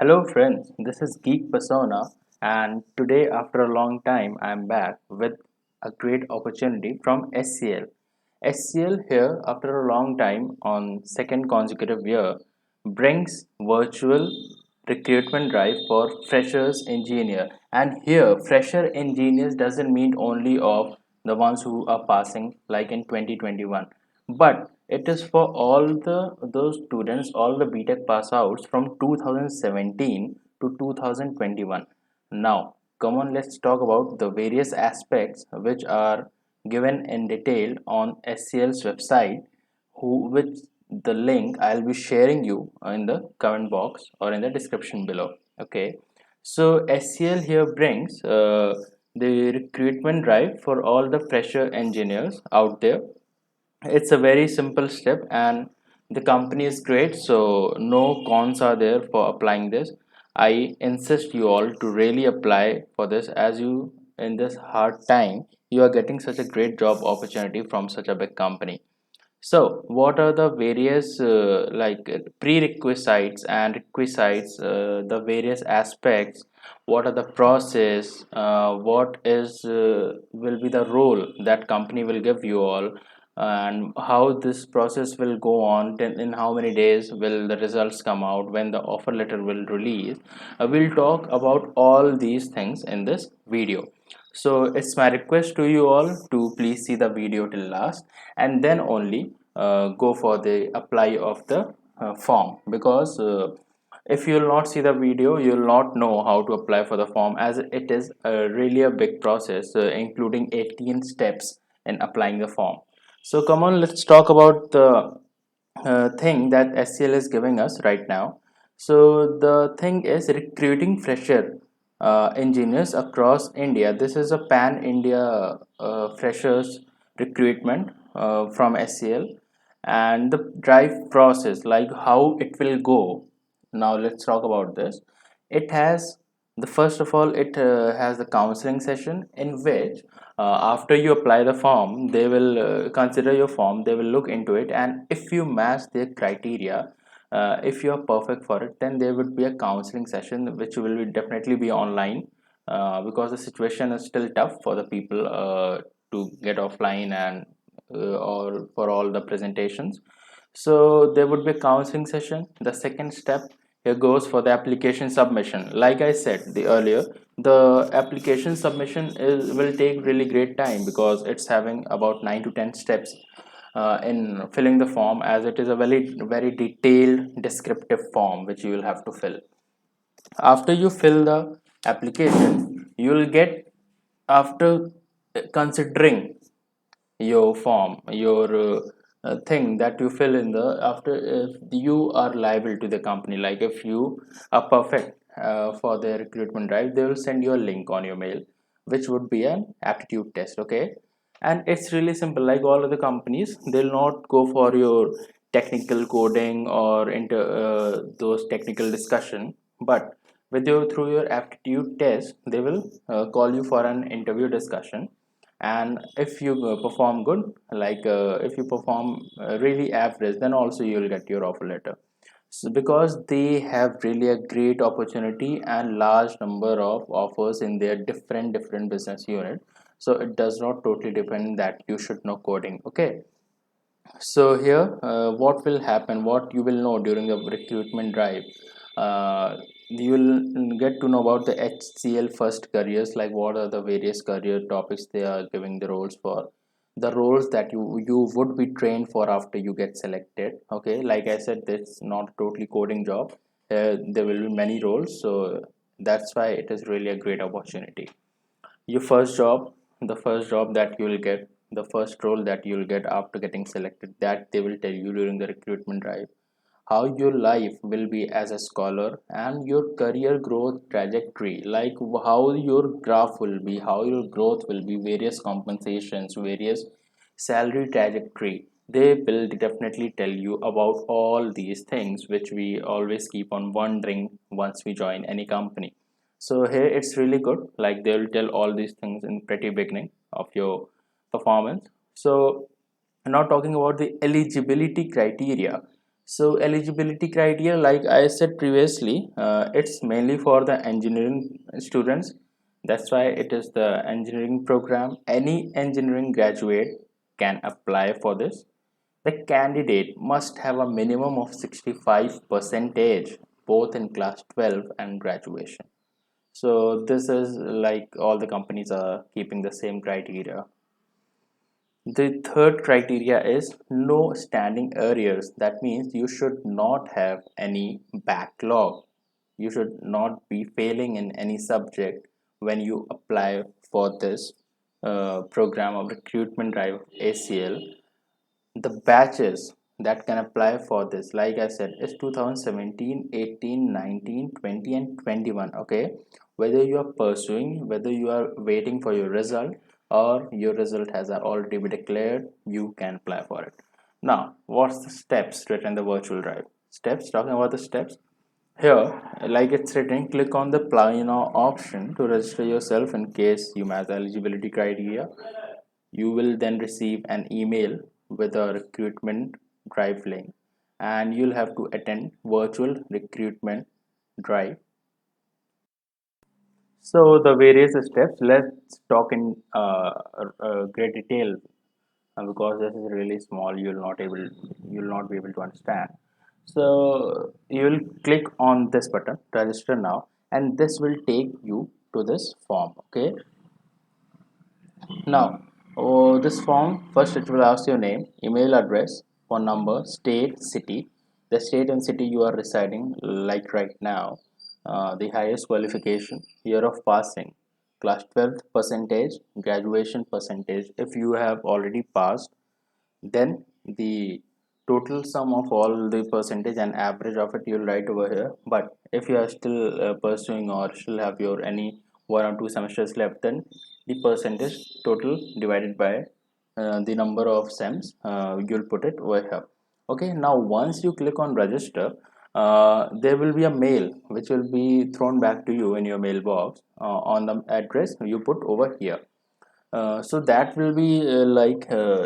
Hello friends, this is Geek Persona, and today after a long time I'm back with a great opportunity from SCL. SCL here after a long time on second consecutive year brings virtual recruitment drive for freshers engineer, and here fresher engineers doesn't mean only of the ones who are passing like in 2021, but it is for all those students, all the BTech pass outs from 2017 to 2021. Now, come on, let's talk about the various aspects which are given in detail on SCL's website, which the link I'll be sharing you in the comment box or in the description below. Okay, so SCL here brings the recruitment drive for all the fresher engineers out there. It's a very simple step, and the company is great, so no cons are there for applying this. I insist you all to really apply for this, as you in this hard time you are getting such a great job opportunity from such a big company. So what are the various prerequisites and requisites, the various aspects, what are the process, what is will be the role that company will give you all, and how this process will go on, in how many days will the results come out, when the offer letter will release. We'll talk about all these things in this video. So it's my request to you all to please see the video till last, and then only go for the apply of the form, because if you will not see the video you will not know how to apply for the form, as it is really a big process, including 18 steps in applying the form. So come on, let's talk about the thing that SCL is giving us right now. So the thing is recruiting fresher engineers across India. This is a pan India freshers recruitment from SCL, and the drive process, like how it will go. Now let's talk about this. It has the first of all, it has the counseling session in which after you apply the form they will consider your form, they will look into it, and if you match their criteria, if you are perfect for it, then there would be a counseling session which will definitely be online, because the situation is still tough for the people to get offline and or for all the presentations. So there would be a counseling session. The second step here goes for the application submission. Like I said the earlier, the application submission is will take really great time, because it's having about 9 to 10 steps in filling the form, as it is a very detailed descriptive form which you will have to fill. After you fill the application, you will get, after considering your form, your thing that you fill in the, after, if you are liable to the company, like if you are perfect for their recruitment drive, they will send you a link on your mail which would be an aptitude test. Okay, and it's really simple. Like all other companies, they'll not go for your technical coding or into those technical discussion, but with your, through your aptitude test, they will call you for an interview discussion. And if you perform good, like if you perform really average, then also you will get your offer letter. So because they have really a great opportunity and large number of offers in their different business unit, so it does not totally depend that you should know coding. Okay, so here what will happen, what you will know during the recruitment drive, you will get to know about the HCL first careers, like what are the various career topics they are giving the roles for, the roles that you would be trained for after you get selected. Okay, like I said, it's not a totally coding job. There will be many roles, so that's why it is really a great opportunity. Your first job, the first job that you will get, the first role that you will get after getting selected, that they will tell you during the recruitment drive, how your life will be as a scholar and your career growth trajectory, like how your graph will be, how your growth will be, various compensations, various salary trajectory. They will definitely tell you about all these things which we always keep on wondering once we join any company. So here it's really good, like they'll tell all these things in pretty beginning of your performance. So now talking about the eligibility criteria. So eligibility criteria, like I said previously, it's mainly for the engineering students. That's why it is the engineering program. Any engineering graduate can apply for this. The candidate must have a minimum of 65 percentage both in class 12 and graduation. So this is like all the companies are keeping the same criteria. The third criteria is no standing arrears. That means you should not have any backlog. You should not be failing in any subject when you apply for this program of recruitment drive ACL. The batches that can apply for this, like I said, is 2017, 18, 19, 20, and 21. Okay, whether you are pursuing, whether you are waiting for your result, or your result has already been declared, you can apply for it. Now, what's the steps to attend the virtual drive? Steps, talking about the steps here, like it's written, click on the plugin or option to register yourself in case you match the eligibility criteria. You will then receive an email with a recruitment drive link, and you'll have to attend virtual recruitment drive. So the various steps, let's talk in great detail, because this is really small, you'll not be able to understand. So you'll click on this button, register now, and this will take you to this form. Okay, now, this form, first it will ask your name, email address, phone number, state, city, the state and city you are residing, like right now, the highest qualification, year of passing, class 12th percentage, graduation percentage, if you have already passed, then the total sum of all the percentage and average of it you'll write over here. But if you are still pursuing or still have your any 1 or 2 semesters left, then the percentage total divided by the number of sems, you'll put it over here. Okay, now once you click on register, there will be a mail which will be thrown back to you in your mailbox on the address you put over here. So that will be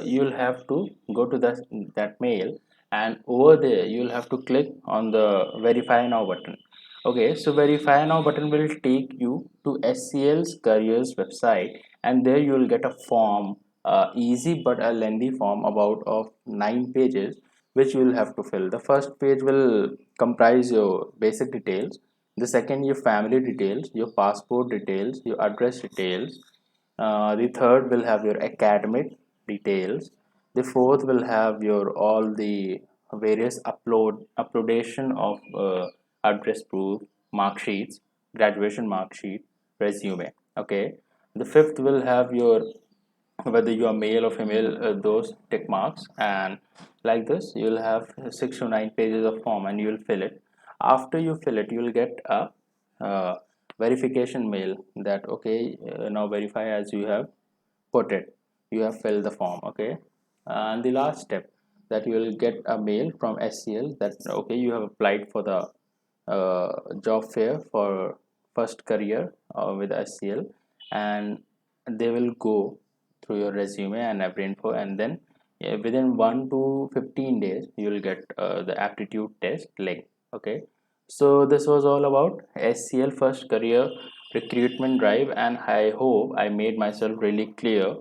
you'll have to go to that mail, and over there you'll have to click on the verify now button. Okay, so verify now button will take you to SCL's careers website, and there you will get a form, easy but a lengthy form about of 9 pages, which you will have to fill. The first page will comprise your basic details, the second your family details, your passport details, your address details, the third will have your academic details. The fourth will have your all the various uploadation of address proof, mark sheets, graduation mark sheet, resume. Okay. The fifth will have your whether you are male or female, those tick marks, and like this you'll have 6 to 9 pages of form, and you'll fill it. After you fill it, you'll get a uh, verification mail that okay, now verify as you have put it, you have filled the form. Okay, and the last step, that you will get a mail from SCL that okay, you have applied for the job fair for first career with SCL, and they will go through your resume and every info, and then within 1 to 15 days you will get the aptitude test link. Okay, so this was all about SCL first career recruitment drive, and I hope I made myself really clear,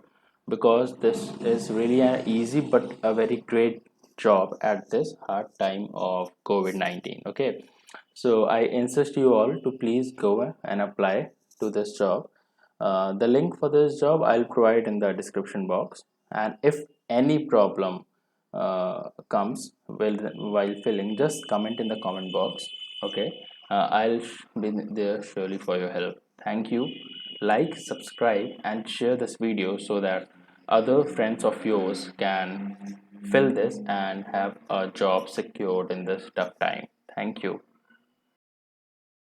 because this is really an easy but a very great job at this hard time of COVID-19. Okay, so I insist you all to please go and apply to this job. The link for this job I'll provide in the description box, and if any problem comes while filling, just comment in the comment box. Okay, I'll be there surely for your help. Thank you. Like, subscribe, and share this video so that other friends of yours can fill this and have a job secured in this tough time. Thank you.